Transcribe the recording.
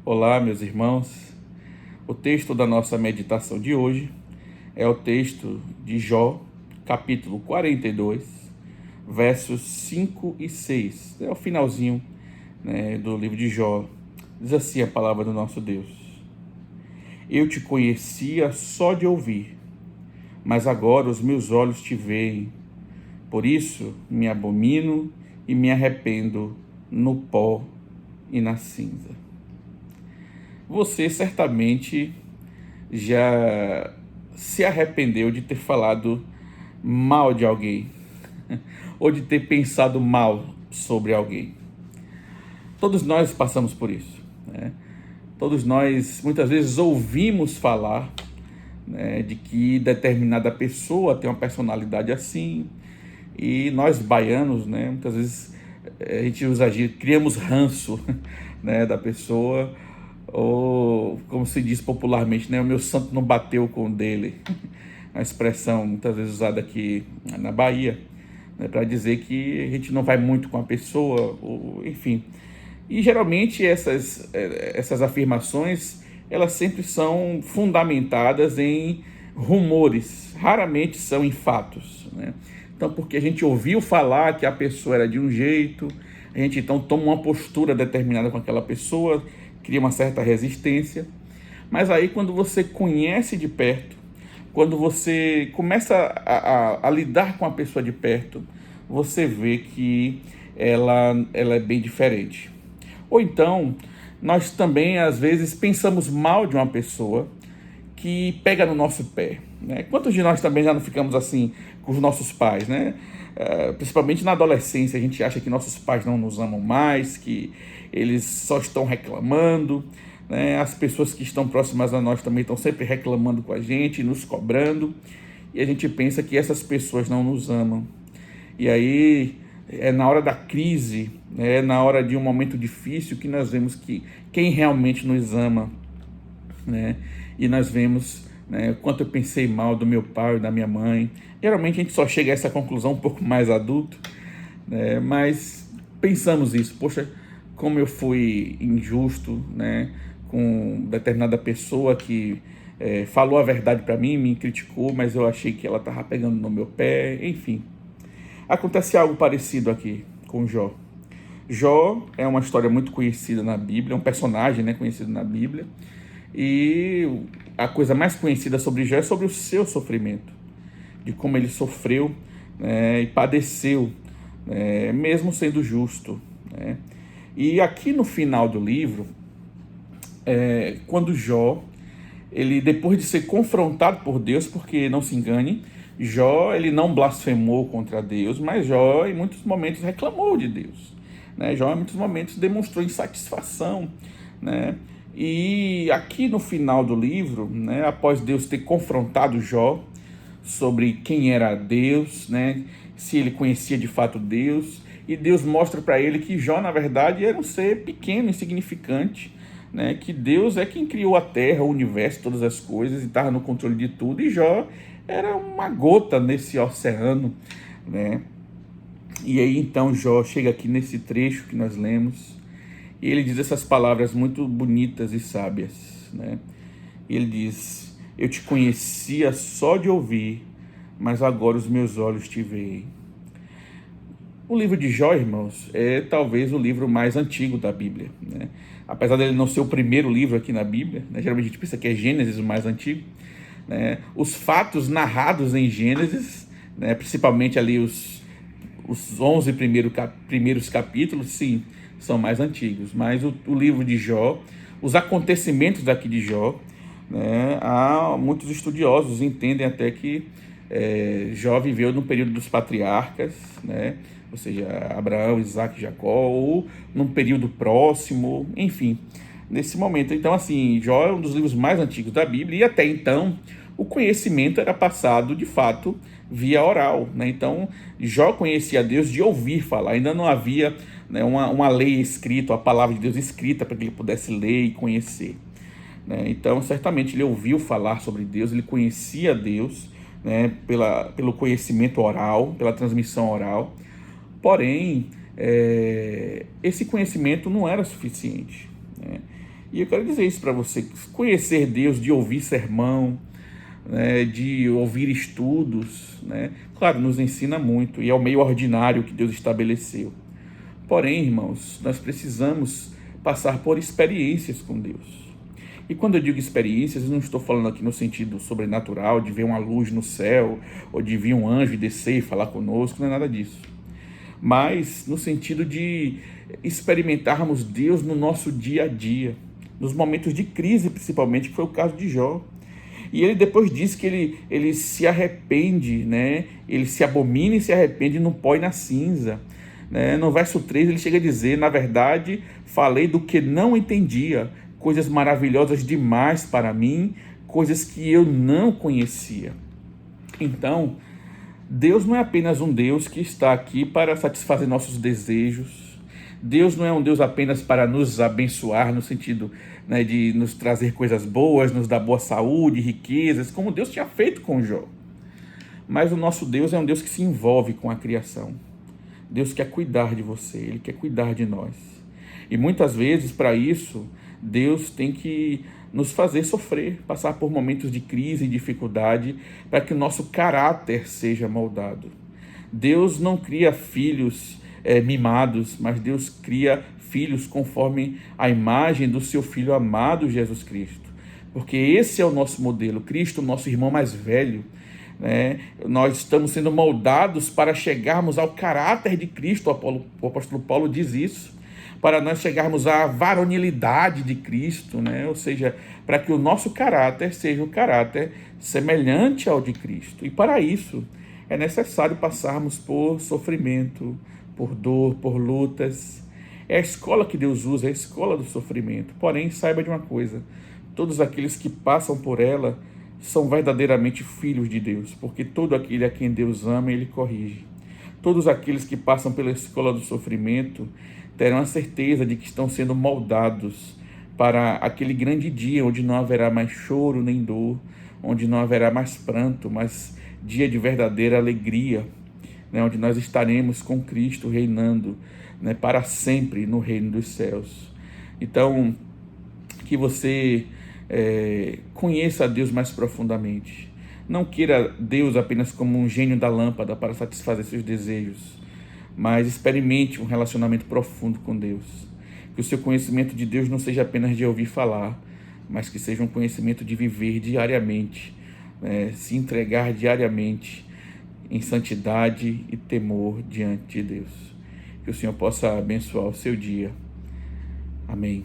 Olá, meus irmãos. O texto da nossa meditação de hoje é o texto de Jó, capítulo 42, versos 5 e 6. É o finalzinho, do livro de Jó. Diz assim a palavra do nosso Deus: Eu te conhecia só de ouvir, mas agora os meus olhos te veem. Por isso me abomino e me arrependo no pó e na cinza. Você certamente já se arrependeu de ter falado mal de alguém ou de ter pensado mal sobre alguém. Todos nós passamos por isso, né? Todos nós muitas vezes ouvimos falar, né, de que determinada pessoa tem uma personalidade assim, e nós baianos, né, muitas vezes a gente criamos ranço, né, da pessoa, ou como se diz popularmente, né, o meu santo não bateu com o dele. Uma expressão muitas vezes usada aqui na Bahia, né, para dizer que a gente não vai muito com a pessoa, ou, enfim. E geralmente essas afirmações, elas sempre são fundamentadas em rumores, raramente são em fatos, né? Então, porque a gente ouviu falar que a pessoa era de um jeito, a gente então toma uma postura determinada com aquela pessoa, cria uma certa resistência. Mas aí, quando você conhece de perto, quando você começa a lidar com a pessoa de perto, você vê que ela é bem diferente. Ou então, nós também, às vezes, pensamos mal de uma pessoa que pega no nosso pé, né? Quantos de nós também já não ficamos assim com os nossos pais, né? Principalmente na adolescência, a gente acha que nossos pais não nos amam mais, que eles só estão reclamando, né? As pessoas que estão próximas a nós também estão sempre reclamando com a gente, nos cobrando, e a gente pensa que essas pessoas não nos amam. E aí é na hora da crise, é na hora de um momento difícil que nós vemos que quem realmente nos ama, né? E nós vemos, né, o quanto eu pensei mal do meu pai, da minha mãe. Geralmente a gente só chega a essa conclusão um pouco mais adulto, né? Mas pensamos isso: poxa, como eu fui injusto, né, com determinada pessoa que falou a verdade para mim, me criticou, mas eu achei que ela estava pegando no meu pé. Enfim, acontece algo parecido aqui com Jó. Jó é uma história muito conhecida na Bíblia, é um personagem, né, conhecido na Bíblia. E a coisa mais conhecida sobre Jó é sobre o seu sofrimento, de como ele sofreu, né, e padeceu, né, mesmo sendo justo, né? E aqui no final do livro, quando Jó, ele depois de ser confrontado por Deus, porque não se engane, Jó ele não blasfemou contra Deus, mas Jó em muitos momentos reclamou de Deus, né? Jó em muitos momentos demonstrou insatisfação, né? E aqui no final do livro, né, após Deus ter confrontado Jó sobre quem era Deus, né, se ele conhecia de fato Deus, e Deus mostra para ele que Jó, na verdade, era um ser pequeno, insignificante, né, que Deus é quem criou a terra, o universo, todas as coisas, e estava no controle de tudo, e Jó era uma gota nesse oceano, né? E aí então Jó chega aqui nesse trecho que nós lemos, e ele diz essas palavras muito bonitas e sábias, né? Ele diz: Eu te conhecia só de ouvir, mas agora os meus olhos te veem. O livro de Jó, irmãos, é talvez o livro mais antigo da Bíblia, né? Apesar dele não ser o primeiro livro aqui na Bíblia, né? Geralmente a gente pensa que é Gênesis o mais antigo, né? Os fatos narrados em Gênesis, né, principalmente ali os 11 primeiros capítulos, sim, são mais antigos, mas o livro de Jó, os acontecimentos daqui de Jó, né, há muitos estudiosos entendem até que Jó viveu no período dos patriarcas, né, ou seja, Abraão, Isaac e Jacó, ou num período próximo, enfim, nesse momento. Então, assim, Jó é um dos livros mais antigos da Bíblia, e até então o conhecimento era passado, de fato, via oral, né? Então, Jó conhecia Deus de ouvir falar, ainda não havia, né, uma lei escrita, a palavra de Deus escrita para que ele pudesse ler e conhecer, né? Então, certamente ele ouviu falar sobre Deus, ele conhecia Deus, né, pelo conhecimento oral, pela transmissão oral. Porém, esse conhecimento não era suficiente, né? E eu quero dizer isso para você: conhecer Deus, de ouvir sermão, né, de ouvir estudos, né, claro, nos ensina muito e é o meio ordinário que Deus estabeleceu. Porém, irmãos, nós precisamos passar por experiências com Deus. E quando eu digo experiências, eu não estou falando aqui no sentido sobrenatural, de ver uma luz no céu, ou de vir um anjo descer e falar conosco, não é nada disso. Mas no sentido de experimentarmos Deus no nosso dia a dia, nos momentos de crise principalmente, que foi o caso de Jó. E ele depois diz que ele se arrepende, né? Ele se abomina e se arrepende no pó e na cinza. Né? No verso 3 ele chega a dizer: na verdade, falei do que não entendia, coisas maravilhosas demais para mim, coisas que eu não conhecia. Então, Deus não é apenas um Deus que está aqui para satisfazer nossos desejos. Deus não é um Deus apenas para nos abençoar, no sentido, né, de nos trazer coisas boas, nos dar boa saúde, riquezas, como Deus tinha feito com Jó. Mas o nosso Deus é um Deus que se envolve com a criação. Deus quer cuidar de você, Ele quer cuidar de nós. E muitas vezes, para isso, Deus tem que nos fazer sofrer, passar por momentos de crise e dificuldade, para que o nosso caráter seja moldado. Deus não cria filhos mimados, mas Deus cria filhos conforme a imagem do seu Filho amado Jesus Cristo. Porque esse é o nosso modelo, Cristo, nosso irmão mais velho. Né? Nós estamos sendo moldados para chegarmos ao caráter de Cristo. O apóstolo Paulo diz isso, para nós chegarmos à varonilidade de Cristo, né? Ou seja, para que o nosso caráter seja um caráter semelhante ao de Cristo. E para isso é necessário passarmos por sofrimento, por dor, por lutas. É a escola que Deus usa, é a escola do sofrimento. Porém, saiba de uma coisa: todos aqueles que passam por ela são verdadeiramente filhos de Deus, porque todo aquele a quem Deus ama, Ele corrige. Todos aqueles que passam pela escola do sofrimento terão a certeza de que estão sendo moldados para aquele grande dia onde não haverá mais choro nem dor, onde não haverá mais pranto, mas dia de verdadeira alegria, né, onde nós estaremos com Cristo reinando, né, para sempre no reino dos céus. Então, que você conheça a Deus mais profundamente. Não queira Deus apenas como um gênio da lâmpada para satisfazer seus desejos, mas experimente um relacionamento profundo com Deus. Que o seu conhecimento de Deus não seja apenas de ouvir falar, mas que seja um conhecimento de viver diariamente, se entregar diariamente em santidade e temor diante de Deus. Que o Senhor possa abençoar o seu dia. Amém.